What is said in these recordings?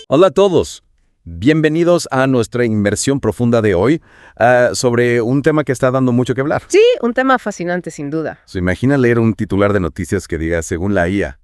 Hola a todos, bienvenidos a nuestra inmersión profunda de hoy sobre un tema que está dando mucho que hablar. Sí, un tema fascinante sin duda. ¿Se imagina leer un titular de noticias que diga según la IA?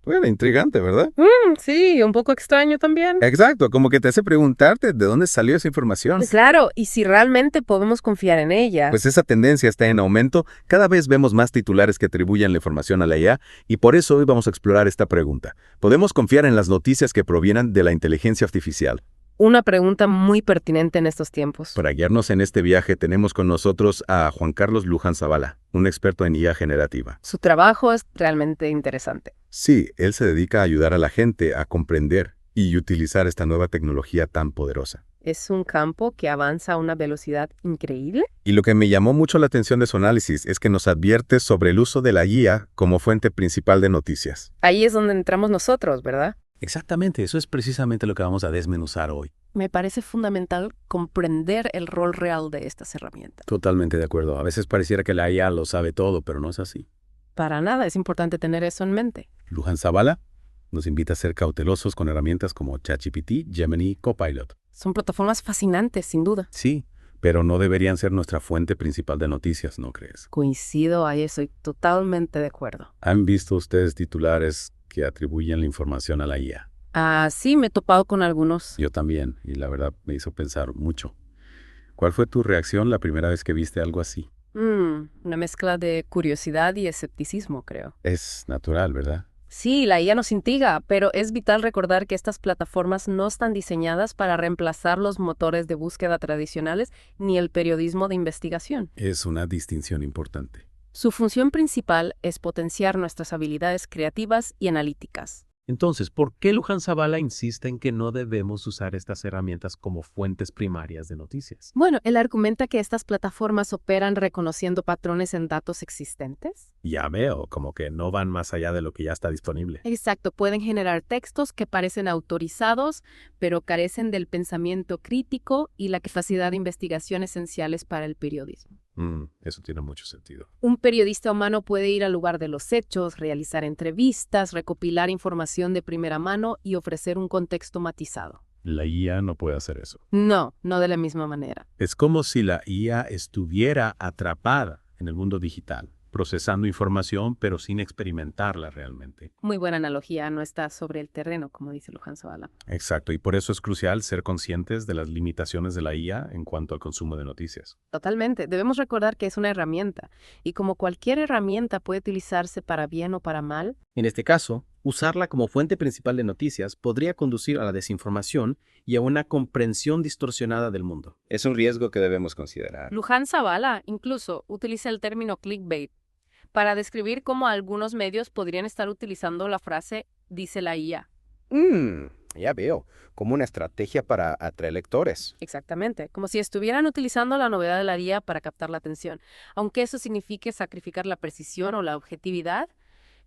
Bueno, intrigante, ¿verdad? Sí, un poco extraño también. Exacto, como que te hace preguntarte de dónde salió esa información. Claro, y si realmente podemos confiar en ella. Pues esa tendencia está en aumento, cada vez vemos más titulares que atribuyen la información a la IA y por eso hoy vamos a explorar esta pregunta. ¿Podemos confiar en las noticias que provienen de la inteligencia artificial? Una pregunta muy pertinente en estos tiempos. Para guiarnos en este viaje tenemos con nosotros a Juan Carlos Luján Zavala, un experto en IA generativa. Su trabajo es realmente interesante. Sí, él se dedica a ayudar a la gente a comprender y utilizar esta nueva tecnología tan poderosa. Es un campo que avanza a una velocidad increíble. Y lo que me llamó mucho la atención de su análisis es que nos advierte sobre el uso de la IA como fuente principal de noticias. Ahí es donde entramos nosotros, ¿verdad? Exactamente, eso es precisamente lo que vamos a desmenuzar hoy. Me parece fundamental comprender el rol real de estas herramientas. Totalmente de acuerdo. A veces pareciera que la IA lo sabe todo, pero no es así. Para nada, es importante tener eso en mente. Luján Zavala nos invita a ser cautelosos con herramientas como ChatGPT, Gemini, Copilot. Son plataformas fascinantes, sin duda. Sí, pero no deberían ser nuestra fuente principal de noticias, ¿no crees? Coincido, ahí estoy totalmente de acuerdo. ¿Han visto ustedes titulares que atribuyen la información a la IA? Sí, me he topado con algunos. Yo también, y la verdad me hizo pensar mucho. ¿Cuál fue tu reacción la primera vez que viste algo así? Una mezcla de curiosidad y escepticismo, creo. Es natural, ¿verdad? Sí, la IA nos intriga, pero es vital recordar que estas plataformas no están diseñadas para reemplazar los motores de búsqueda tradicionales ni el periodismo de investigación. Es una distinción importante. Su función principal es potenciar nuestras habilidades creativas y analíticas. Entonces, ¿por qué Luján Zavala insiste en que no debemos usar estas herramientas como fuentes primarias de noticias? Bueno, él argumenta que estas plataformas operan reconociendo patrones en datos existentes. Ya veo, como que no van más allá de lo que ya está disponible. Exacto, pueden generar textos que parecen autorizados, pero carecen del pensamiento crítico y la capacidad de investigación esenciales para el periodismo. Eso tiene mucho sentido. Un periodista humano puede ir al lugar de los hechos, realizar entrevistas, recopilar información de primera mano y ofrecer un contexto matizado. La IA no puede hacer eso. No, no de la misma manera. Es como si la IA estuviera atrapada en el mundo digital, procesando información pero sin experimentarla realmente. Muy buena analogía, no está sobre el terreno, como dice Luján Zavala. Exacto, y por eso es crucial ser conscientes de las limitaciones de la IA en cuanto al consumo de noticias. Totalmente. Debemos recordar que es una herramienta, y como cualquier herramienta puede utilizarse para bien o para mal. En este caso, usarla como fuente principal de noticias podría conducir a la desinformación y a una comprensión distorsionada del mundo. Es un riesgo que debemos considerar. Luján Zavala incluso utiliza el término clickbait para describir cómo algunos medios podrían estar utilizando la frase «dice la IA». Ya veo, como una estrategia para atraer lectores. Exactamente, como si estuvieran utilizando la novedad de la IA para captar la atención. Aunque eso signifique sacrificar la precisión o la objetividad,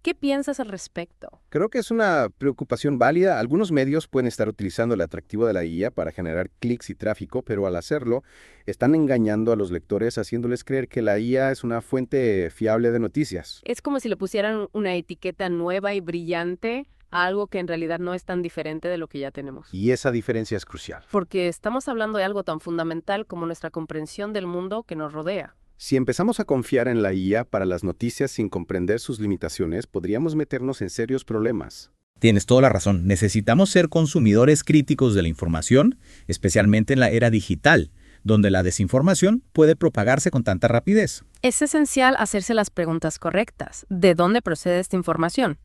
¿qué piensas al respecto? Creo que es una preocupación válida. Algunos medios pueden estar utilizando el atractivo de la IA para generar clics y tráfico, pero al hacerlo, están engañando a los lectores haciéndoles creer que la IA es una fuente fiable de noticias. Es como si le pusieran una etiqueta nueva y brillante a algo que en realidad no es tan diferente de lo que ya tenemos. Y esa diferencia es crucial. Porque estamos hablando de algo tan fundamental como nuestra comprensión del mundo que nos rodea. Si empezamos a confiar en la IA para las noticias sin comprender sus limitaciones, podríamos meternos en serios problemas. Tienes toda la razón. Necesitamos ser consumidores críticos de la información, especialmente en la era digital, donde la desinformación puede propagarse con tanta rapidez. Es esencial hacerse las preguntas correctas. ¿De dónde procede esta información?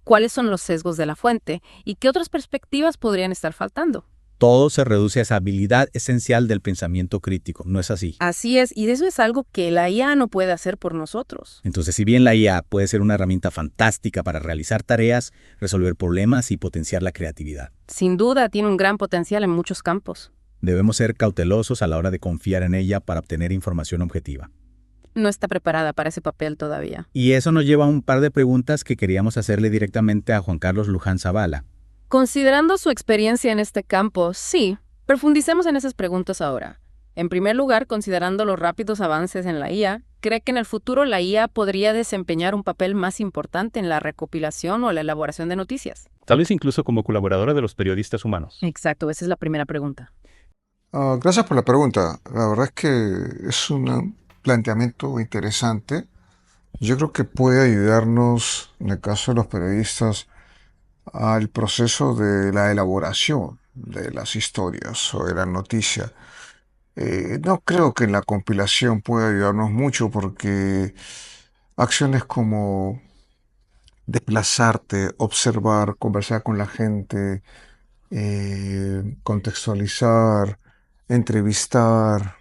¿Cuáles son los sesgos de la fuente? ¿Y qué otras perspectivas podrían estar faltando? Todo se reduce a esa habilidad esencial del pensamiento crítico, ¿no es así? Así es, y eso es algo que la IA no puede hacer por nosotros. Entonces, si bien la IA puede ser una herramienta fantástica para realizar tareas, resolver problemas y potenciar la creatividad, Sin duda, tiene un gran potencial en muchos campos. debemos ser cautelosos a la hora de confiar en ella para obtener información objetiva. No está preparada para ese papel todavía. Y eso nos lleva a un par de preguntas que queríamos hacerle directamente a Juan Carlos Luján Zavala. Considerando su experiencia en este campo, sí, profundicemos en esas preguntas ahora. En primer lugar, considerando los rápidos avances en la IA, ¿cree que en el futuro la IA podría desempeñar un papel más importante en la recopilación o la elaboración de noticias? Tal vez incluso como colaboradora de los periodistas humanos. Exacto, esa es la primera pregunta. Gracias por la pregunta. La verdad es que es un planteamiento interesante. Yo creo que puede ayudarnos, en el caso de los periodistas, al proceso de la elaboración de las historias o de la noticia. No creo que en la compilación pueda ayudarnos mucho porque acciones como desplazarte, observar, conversar con la gente, contextualizar, entrevistar,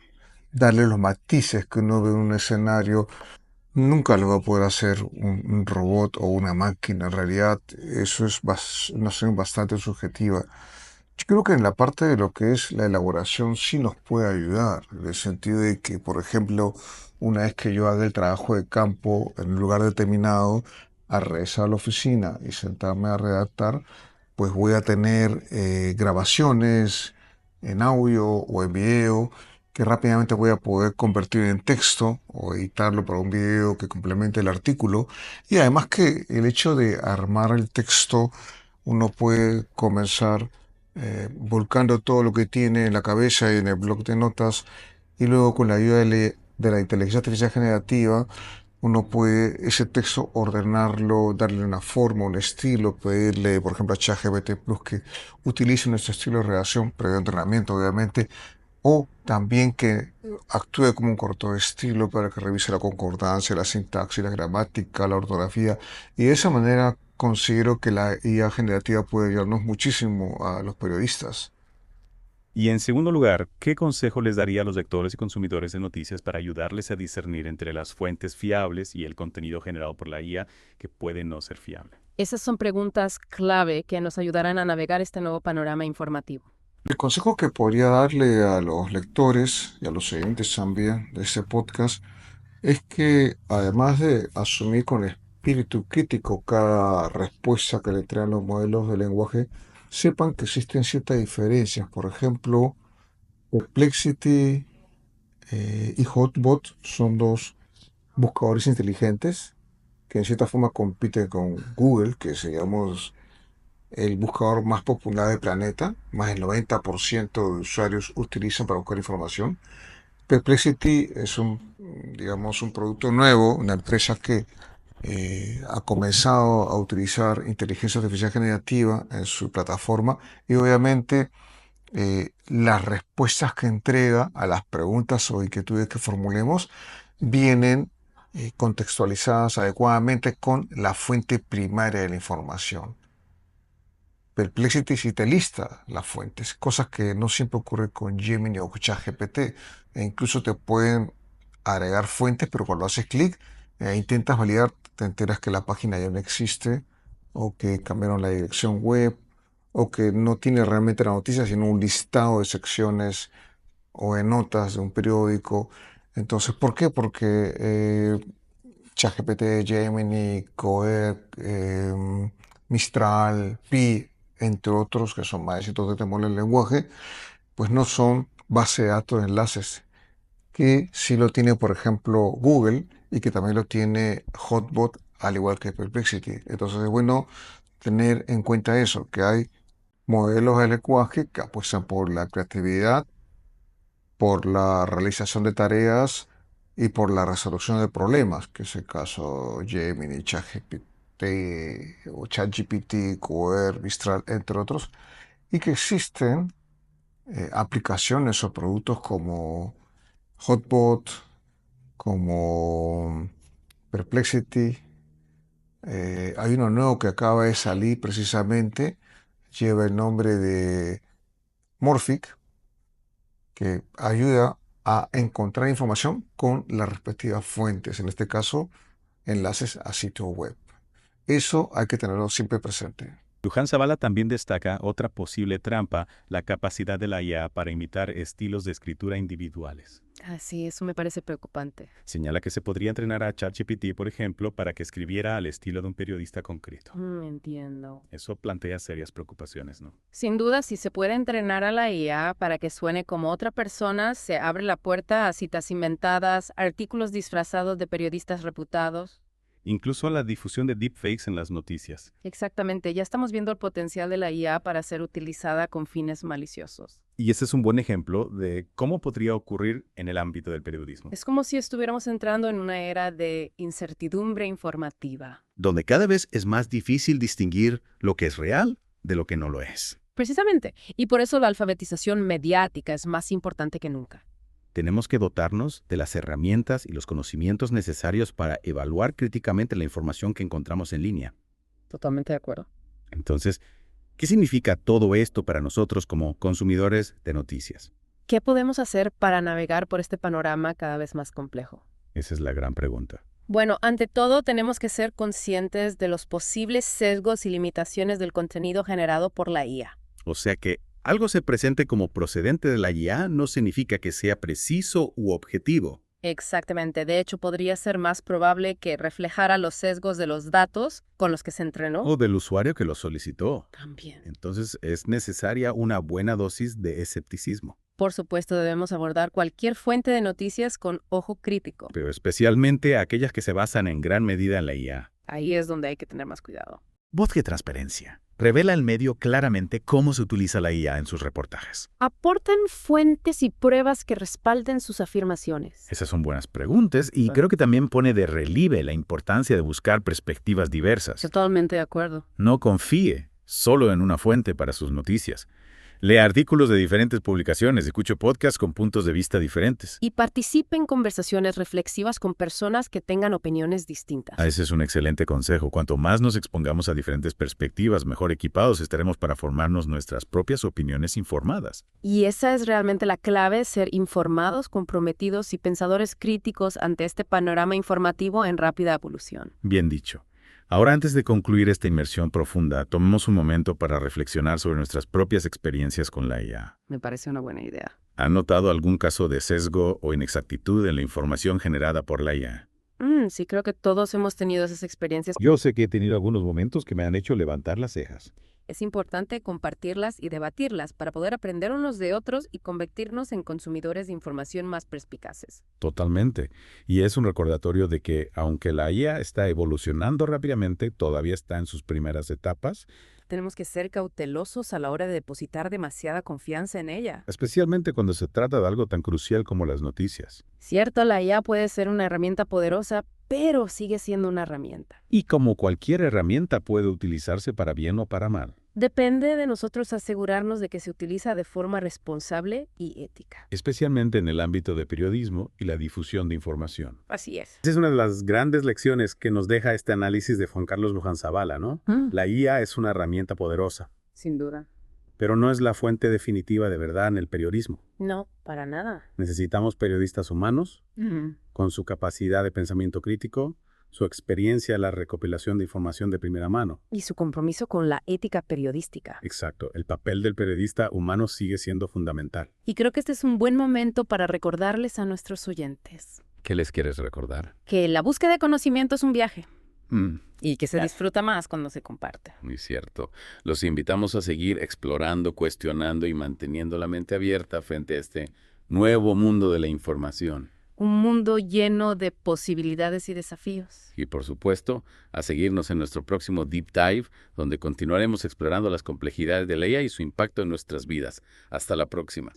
darle los matices que uno ve en un escenario, nunca lo va a poder hacer un robot o una máquina. En realidad, eso es una acción bastante subjetiva. Yo creo que en la parte de lo que es la elaboración sí nos puede ayudar, en el sentido de que, por ejemplo, una vez que yo haga el trabajo de campo en un lugar determinado, al regresar a la oficina y sentarme a redactar, pues voy a tener grabaciones en audio o en video que rápidamente voy a poder convertir en texto o editarlo para un video que complemente el artículo. Y además que el hecho de armar el texto, uno puede comenzar volcando todo lo que tiene en la cabeza y en el bloc de notas, y luego con la ayuda de la inteligencia artificial generativa, uno puede ese texto ordenarlo, darle una forma, un estilo, pedirle, por ejemplo, a ChatGPT Plus que utilice nuestro estilo de redacción, previo entrenamiento, obviamente, o también que actúe como un corto de estilo para que revise la concordancia, la sintaxis, la gramática, la ortografía, y de esa manera considero que la IA generativa puede ayudarnos muchísimo a los periodistas. Y en segundo lugar, ¿qué consejo les daría a los lectores y consumidores de noticias para ayudarles a discernir entre las fuentes fiables y el contenido generado por la IA que puede no ser fiable? Esas son preguntas clave que nos ayudarán a navegar este nuevo panorama informativo. El consejo que podría darle a los lectores y a los oyentes también de este podcast es que, además de asumir con espíritu crítico cada respuesta que le traen los modelos de lenguaje, sepan que existen ciertas diferencias. Por ejemplo, Perplexity y Hotbot son dos buscadores inteligentes que en cierta forma compiten con Google, que es, digamos, el buscador más popular del planeta. Más del 90% de usuarios utilizan para buscar información. Perplexity es digamos, un producto nuevo, una empresa que ha comenzado a utilizar inteligencia artificial generativa en su plataforma, y obviamente las respuestas que entrega a las preguntas o inquietudes que formulemos vienen contextualizadas adecuadamente con la fuente primaria de la información. Perplexity sí te lista las fuentes, cosas que no siempre ocurre con Gemini o ChatGPT, e incluso te pueden agregar fuentes, pero cuando haces clic e intentas validar, te enteras que la página ya no existe, o que cambiaron la dirección web, o que no tiene realmente la noticia, sino un listado de secciones o de notas de un periódico. Entonces, ¿por qué? Porque ChatGPT, Gemini, Cohere, Mistral, Pi, entre otros, que son más de 130 modelos de lenguaje, pues no son base de datos de enlaces, que sí lo tiene, por ejemplo, Google, y que también lo tiene Hotbot, al igual que Perplexity. Entonces es bueno tener en cuenta eso, que hay modelos de lenguaje que apuestan por la creatividad, por la realización de tareas y por la resolución de problemas, que es el caso Gemini, ChatGPT o ChatGPT, Cohere, Mistral, entre otros, y que existen aplicaciones o productos como Hotbot, como Perplexity. Hay uno nuevo que acaba de salir precisamente, lleva el nombre de Morphic, que ayuda a encontrar información con las respectivas fuentes, en este caso, enlaces a sitios web. Eso hay que tenerlo siempre presente. Luján Zavala también destaca otra posible trampa, la capacidad de la IA para imitar estilos de escritura individuales. Ah, sí, eso me parece preocupante. Señala que se podría entrenar a ChatGPT, por ejemplo, para que escribiera al estilo de un periodista concreto. Entiendo. Eso plantea serias preocupaciones, ¿no? Sin duda, si se puede entrenar a la IA para que suene como otra persona, se abre la puerta a citas inventadas, artículos disfrazados de periodistas reputados. Incluso a la difusión de deepfakes en las noticias. Exactamente, ya estamos viendo el potencial de la IA para ser utilizada con fines maliciosos. Y ese es un buen ejemplo de cómo podría ocurrir en el ámbito del periodismo. Es como si estuviéramos entrando en una era de incertidumbre informativa. Donde cada vez es más difícil distinguir lo que es real de lo que no lo es. Precisamente, y por eso la alfabetización mediática es más importante que nunca. Tenemos que dotarnos de las herramientas y los conocimientos necesarios para evaluar críticamente la información que encontramos en línea. Totalmente de acuerdo. Entonces, ¿qué significa todo esto para nosotros como consumidores de noticias? ¿Qué podemos hacer para navegar por este panorama cada vez más complejo? Esa es la gran pregunta. Bueno, ante todo tenemos que ser conscientes de los posibles sesgos y limitaciones del contenido generado por la IA. O sea que algo se presente como procedente de la IA no significa que sea preciso u objetivo. Exactamente. De hecho, podría ser más probable que reflejara los sesgos de los datos con los que se entrenó. O del usuario que lo solicitó. También. Entonces es necesaria una buena dosis de escepticismo. Por supuesto, debemos abordar cualquier fuente de noticias con ojo crítico. Pero especialmente aquellas que se basan en gran medida en la IA. Ahí es donde hay que tener más cuidado. Voz de Transparencia revela al medio claramente cómo se utiliza la IA en sus reportajes. ¿Aportan fuentes y pruebas que respalden sus afirmaciones? Esas son buenas preguntas y creo que también pone de relieve la importancia de buscar perspectivas diversas. Totalmente de acuerdo. No confíe solo en una fuente para sus noticias. Lea artículos de diferentes publicaciones, escuche podcasts con puntos de vista diferentes. Y participe en conversaciones reflexivas con personas que tengan opiniones distintas. Ese es un excelente consejo. Cuanto más nos expongamos a diferentes perspectivas, mejor equipados estaremos para formarnos nuestras propias opiniones informadas. Y esa es realmente la clave, ser informados, comprometidos y pensadores críticos ante este panorama informativo en rápida evolución. Bien dicho. Ahora, antes de concluir esta inmersión profunda, tomemos un momento para reflexionar sobre nuestras propias experiencias con la IA. Me parece una buena idea. ¿Han notado algún caso de sesgo o inexactitud en la información generada por la IA? Sí, creo que todos hemos tenido esas experiencias. Yo sé que he tenido algunos momentos que me han hecho levantar las cejas. Es importante compartirlas y debatirlas para poder aprender unos de otros y convertirnos en consumidores de información más perspicaces. Totalmente. Y es un recordatorio de que, aunque la IA está evolucionando rápidamente, todavía está en sus primeras etapas. Tenemos que ser cautelosos a la hora de depositar demasiada confianza en ella. Especialmente cuando se trata de algo tan crucial como las noticias. Cierto, la IA puede ser una herramienta poderosa, pero sigue siendo una herramienta. Y como cualquier herramienta puede utilizarse para bien o para mal. Depende de nosotros asegurarnos de que se utiliza de forma responsable y ética. Especialmente en el ámbito de periodismo y la difusión de información. Así es. Esa es una de las grandes lecciones que nos deja este análisis de Juan Carlos Luján Zavala, ¿no? La IA es una herramienta poderosa, Sin duda. pero no es la fuente definitiva de verdad en el periodismo. No, para nada. Necesitamos periodistas humanos, con su capacidad de pensamiento crítico, su experiencia en la recopilación de información de primera mano. Y su compromiso con la ética periodística. Exacto, el papel del periodista humano sigue siendo fundamental. Y creo que este es un buen momento para recordarles a nuestros oyentes ¿Qué les quieres recordar? que la búsqueda de conocimiento es un viaje y que se disfruta más cuando se comparte. Muy cierto. Los invitamos a seguir explorando, cuestionando y manteniendo la mente abierta frente a este nuevo mundo de la información. Un mundo lleno de posibilidades y desafíos. Y por supuesto, a seguirnos en nuestro próximo Deep Dive, donde continuaremos explorando las complejidades de la IA y su impacto en nuestras vidas. Hasta la próxima.